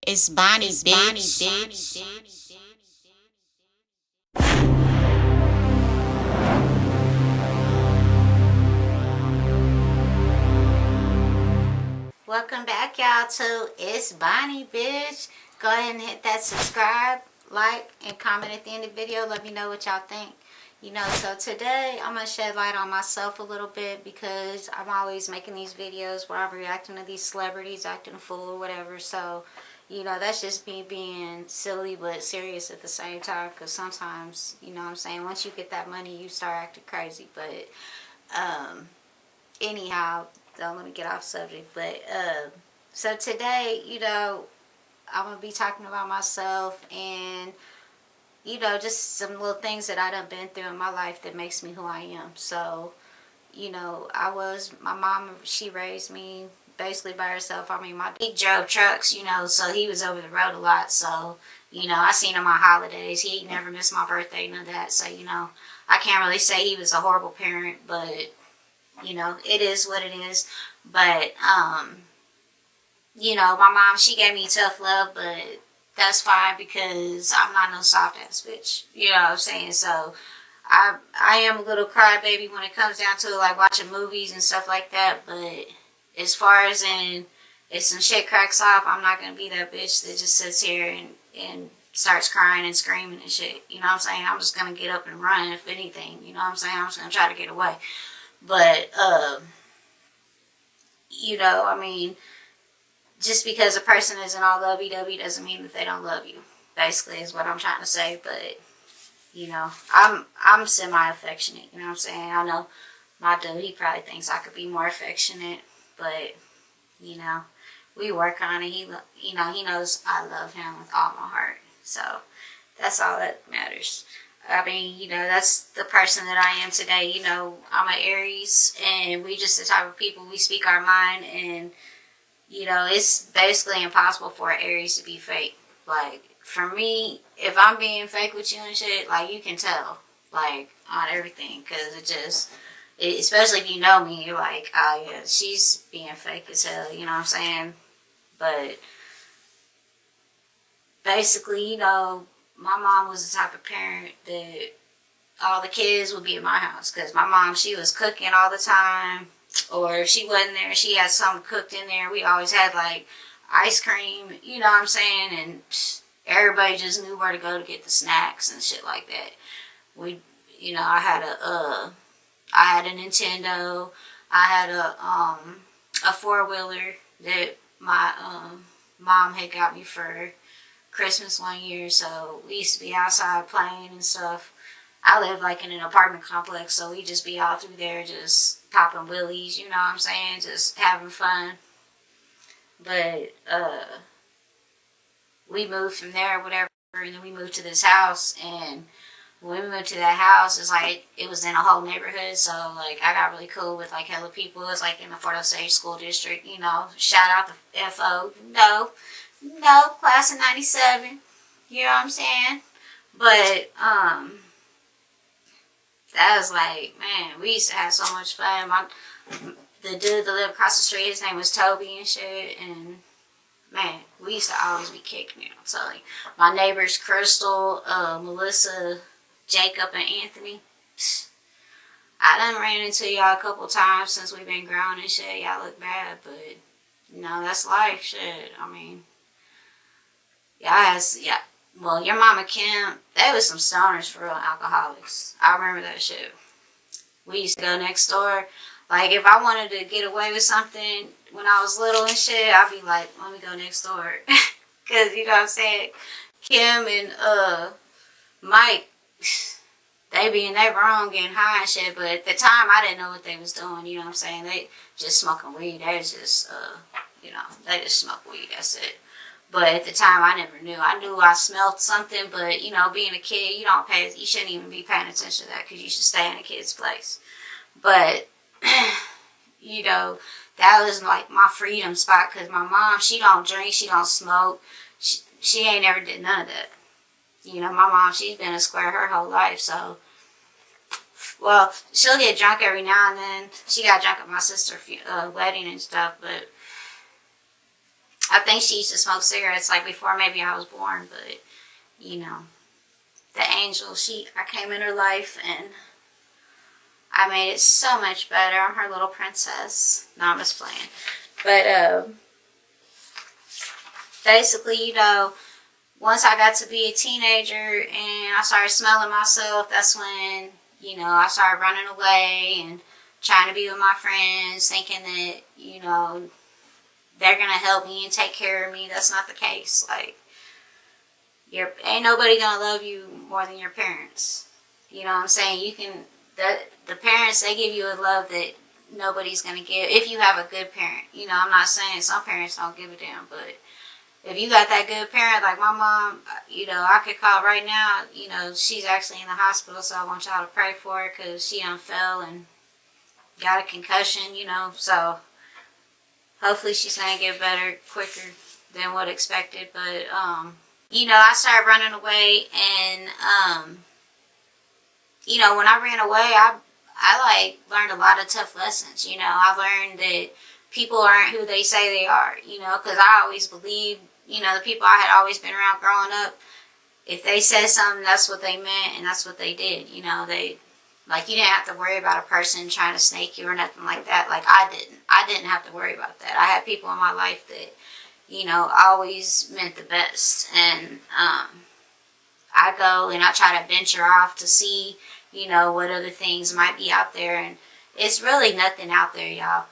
It's Bonnie, bitch. Welcome back, y'all, to It's Bonnie, bitch. Go ahead and hit that subscribe, like, and comment at the end of the video. Let me know what y'all think. So today I'm going to shed light on myself a little bit because I'm always making these videos where I'm reacting to these celebrities acting a fool or whatever. So, that's just me being silly but serious at the same time, because sometimes, what I'm saying, once you get that money, you start acting crazy. But, anyhow, don't let me get off subject. But, so today, I'm going to be talking about myself and just some little things that I done been through in my life that makes me who I am. So, my mom, she raised me basically by herself. I mean, he drove trucks, so he was over the road a lot. So, I seen him on holidays. He never missed my birthday, none of that. So, I can't really say he was a horrible parent, but, it is what it is. But, my mom, she gave me tough love, but that's fine because I'm not no soft ass bitch. You know what I'm saying? So I am a little crybaby when it comes down to like watching movies and stuff like that. But as far as if some shit cracks off, I'm not gonna be that bitch that just sits here and starts crying and screaming and shit. You know what I'm saying? I'm just gonna get up and run if anything. You know what I'm saying? I'm just gonna try to get away. But I mean, just because a person isn't all lovey-dovey doesn't mean that they don't love you. Basically is what I'm trying to say. But, I'm semi-affectionate. You know what I'm saying? I know my dude, he probably thinks I could be more affectionate. But, we work on it. He knows I love him with all my heart. So, that's all that matters. I mean, that's the person that I am today. I'm an Aries, and we just the type of people, we speak our mind, and it's basically impossible for an Aries to be fake. Like, for me, if I'm being fake with you and shit, like, you can tell, like, on everything. Because especially if you know me, you're like, oh, yeah, she's being fake as hell, you know what I'm saying? But, basically, my mom was the type of parent that all the kids would be at my house. Because my mom, she was cooking all the time. Or if she wasn't there, she had something cooked in there. We always had, like, ice cream, you know what I'm saying? And everybody just knew where to go to get the snacks and shit like that. I had a Nintendo. I had a four-wheeler that my mom had got me for Christmas one year. So we used to be outside playing and stuff. I live like in an apartment complex, so we just be all through there just popping willies, you know what I'm saying? Just having fun. But we moved from there, whatever, and then we moved to this house. And when we moved to that house, it's like it was in a whole neighborhood. So like I got really cool with like hella people. It was like in the Fort Osage School District, Shout out to FO. No, class of '97. You know what I'm saying? But that was like, man, we used to have so much fun. The dude that lived across the street, his name was Toby and shit. And, man, we used to always be kicking it. So, like, my neighbors, Crystal, Melissa, Jacob, and Anthony. I done ran into y'all a couple times since we've been growing and shit. Y'all look bad, but, that's life, shit. I mean, yeah. Well, your mama Kim, they was some stoners for real, alcoholics. I remember that shit. We used to go next door. Like, if I wanted to get away with something when I was little and shit, I'd be like, let me go next door. Because, you know what I'm saying? Kim and Mike, they be in their room getting high and shit. But at the time, I didn't know what they was doing. You know what I'm saying? They just smoking weed. They just, they just smoke weed. That's it. But at the time, I never knew. I knew I smelled something, but, being a kid, you shouldn't even be paying attention to that because you should stay in a kid's place. But, that was like my freedom spot because my mom, she don't drink, she don't smoke. She ain't never did none of that. My mom, she's been a square her whole life, so. Well, she'll get drunk every now and then. She got drunk at my sister's wedding and stuff, but I think she used to smoke cigarettes like before maybe I was born, but you know, the angel, I came in her life and I made it so much better. I'm her little princess. No, I'm just playing. But basically, you know, once I got to be a teenager and I started smelling myself, that's when, you know, I started running away and trying to be with my friends, thinking that, you know, they're going to help me and take care of me. That's not the case. Like, ain't nobody going to love you more than your parents. You know what I'm saying? The parents, they give you a love that nobody's going to give, if you have a good parent. You know, I'm not saying some parents don't give a damn, but if you got that good parent, like my mom, you know, I could call right now, you know, she's actually in the hospital, so I want y'all to pray for her because she done fell and got a concussion, you know, so hopefully she's going to get better quicker than what expected. But, you know, I started running away and, you know, when I ran away, I like learned a lot of tough lessons. You know, I learned that people aren't who they say they are, you know, because I always believed, you know, the people I had always been around growing up, if they said something, that's what they meant and that's what they did. You know, like, you didn't have to worry about a person trying to snake you or nothing like that. Like, I didn't have to worry about that. I had people in my life that, you know, always meant the best. And I go and I try to venture off to see, you know, what other things might be out there. And it's really nothing out there, y'all.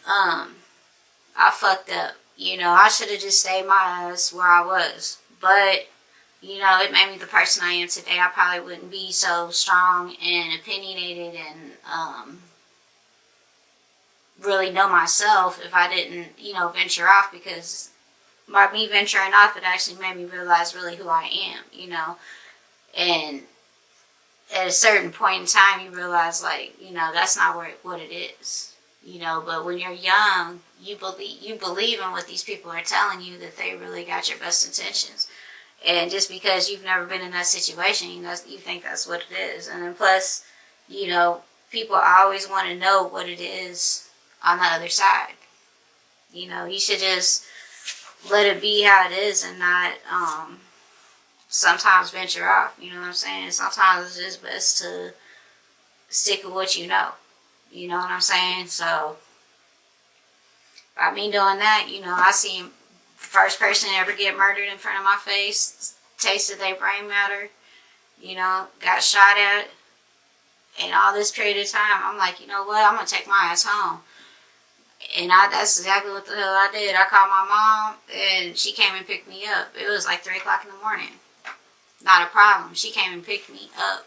I fucked up. You know, I should have just stayed my ass where I was. But, you know, it made me the person I am today. I probably wouldn't be so strong and opinionated and really know myself if I didn't, you know, venture off. Because by me venturing off, it actually made me realize really who I am, you know. And at a certain point in time, you realize, like, you know, that's not what it is. You know, but when you're young, you believe in what these people are telling you, that they really got your best intentions. And just because you've never been in that situation, you know, you think that's what it is. And then plus, you know, people always want to know what it is on the other side. You know, you should just let it be how it is and not sometimes venture off. You know what I'm saying? Sometimes it's just best to stick with what you know. You know what I'm saying? So, by me doing that, you know, I seen the first person to ever get murdered in front of my face, tasted their brain matter, you know, got shot at. And all this period of time, I'm like, you know what? I'm going to take my ass home. And that's exactly what the hell I did. I called my mom, and she came and picked me up. It was like 3 o'clock in the morning. Not a problem. She came and picked me up.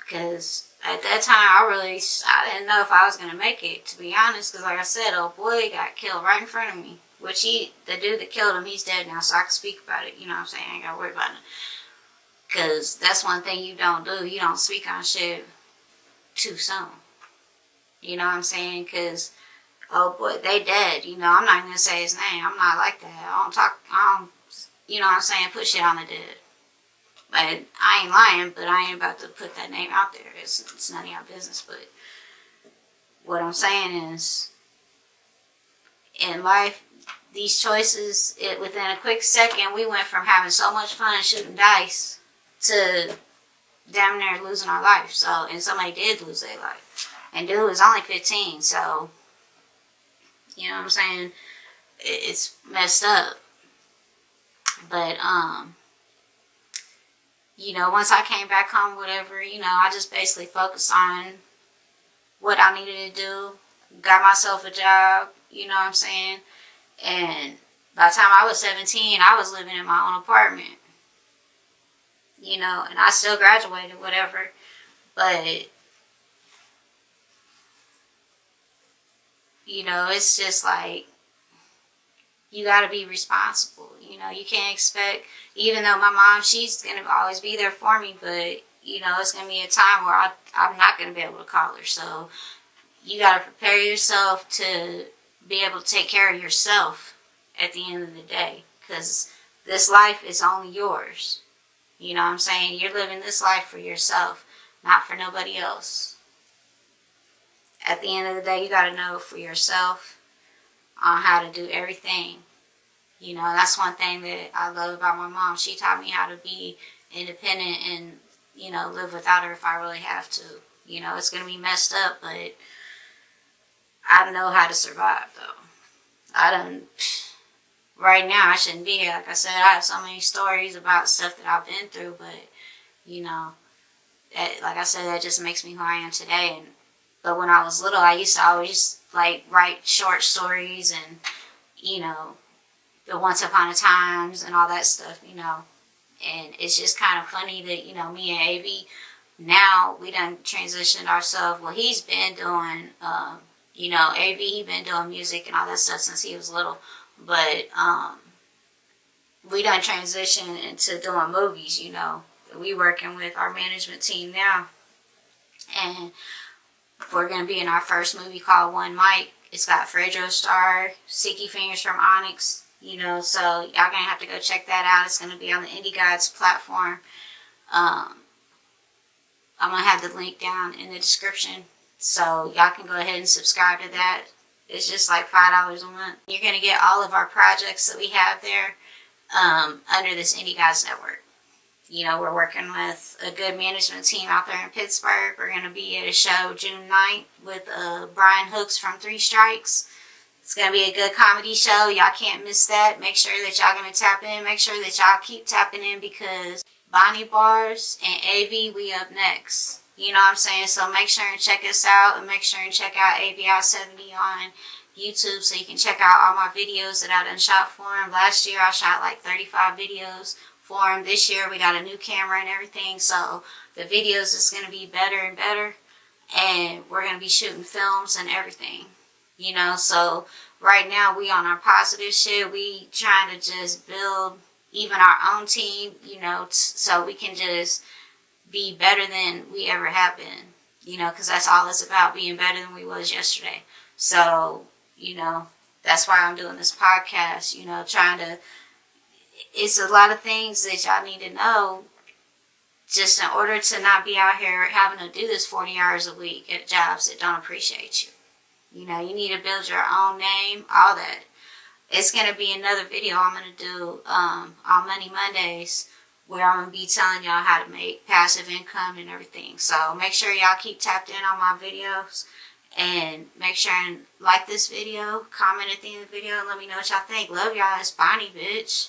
Because at that time, I didn't know if I was going to make it, to be honest. Because like I said, old boy got killed right in front of me. Which the dude that killed him, he's dead now, so I can speak about it. You know what I'm saying? I ain't got to worry about it. Because that's one thing you don't do. You don't speak on shit too soon. You know what I'm saying? Because, oh boy, they dead. You know, I'm not going to say his name. I'm not like that. I don't, you know what I'm saying, put shit on the dead. But I ain't lying, but I ain't about to put that name out there. It's none of your business. But what I'm saying is, in life, these choices, within a quick second, we went from having so much fun shooting dice to damn near losing our life. So, and somebody did lose their life. And dude was only 15, so, you know what I'm saying? It's messed up. But, you know, once I came back home, whatever, you know, I just basically focused on what I needed to do. Got myself a job, you know what I'm saying? And by the time I was 17, I was living in my own apartment. You know, and I still graduated, whatever. But, you know, it's just like, you got to be responsible. You know, you can't expect, even though my mom, she's going to always be there for me, but, you know, it's going to be a time where I'm not going to be able to call her. So, you got to prepare yourself to be able to take care of yourself at the end of the day. Because this life is only yours. You know what I'm saying? You're living this life for yourself, not for nobody else. At the end of the day, you got to know for yourself on how to do everything. You know, that's one thing that I love about my mom. She taught me how to be independent and, you know, live without her if I really have to. You know, it's going to be messed up, but I know how to survive, though. Right now, I shouldn't be here. Like I said, I have so many stories about stuff that I've been through, but, you know, like I said, that just makes me who I am today. But when I was little, I used to always, like, write short stories and, you know, the once upon a times and all that stuff, you know. And it's just kind of funny that, you know, me and A.B., now we done transitioned ourselves. Well, he's been doing, you know, A.B., he been doing music and all that stuff since he was little. But we done transitioned into doing movies, you know. We working with our management team now. And we're going to be in our first movie called One Mic. It's got Fredro Starr, Sticky Fingers from Onyx. You know, so y'all gonna have to go check that out. It's gonna be on the Indie Guides platform. I'm gonna have the link down in the description, so y'all can go ahead and subscribe to that. It's just like $5 a month. You're gonna get all of our projects that we have there under this Indie Guides network. You know, we're working with a good management team out there in Pittsburgh. We're gonna be at a show June 9th with Brian Hooks from Three Strikes. It's going to be a good comedy show. Y'all can't miss that. Make sure that y'all going to tap in. Make sure that y'all keep tapping in because Bonnie Bars and AV, we up next. You know what I'm saying? So make sure and check us out. And make sure and check out ABI70 on YouTube so you can check out all my videos that I done shot for him. Last year I shot like 35 videos for him. This year we got a new camera and everything. So the videos is going to be better and better. And we're going to be shooting films and everything. You know, so right now we on our positive shit. We trying to just build even our own team, you know, so we can just be better than we ever have been. You know, because that's all it's about, being better than we was yesterday. So, you know, that's why I'm doing this podcast, you know, it's a lot of things that y'all need to know just in order to not be out here having to do this 40 hours a week at jobs that don't appreciate you. You know, you need to build your own name, all that. It's going to be another video I'm going to do on Money Mondays where I'm going to be telling y'all how to make passive income and everything. So make sure y'all keep tapped in on my videos and make sure and like this video, comment at the end of the video, and let me know what y'all think. Love y'all. It's Bonnie, bitch.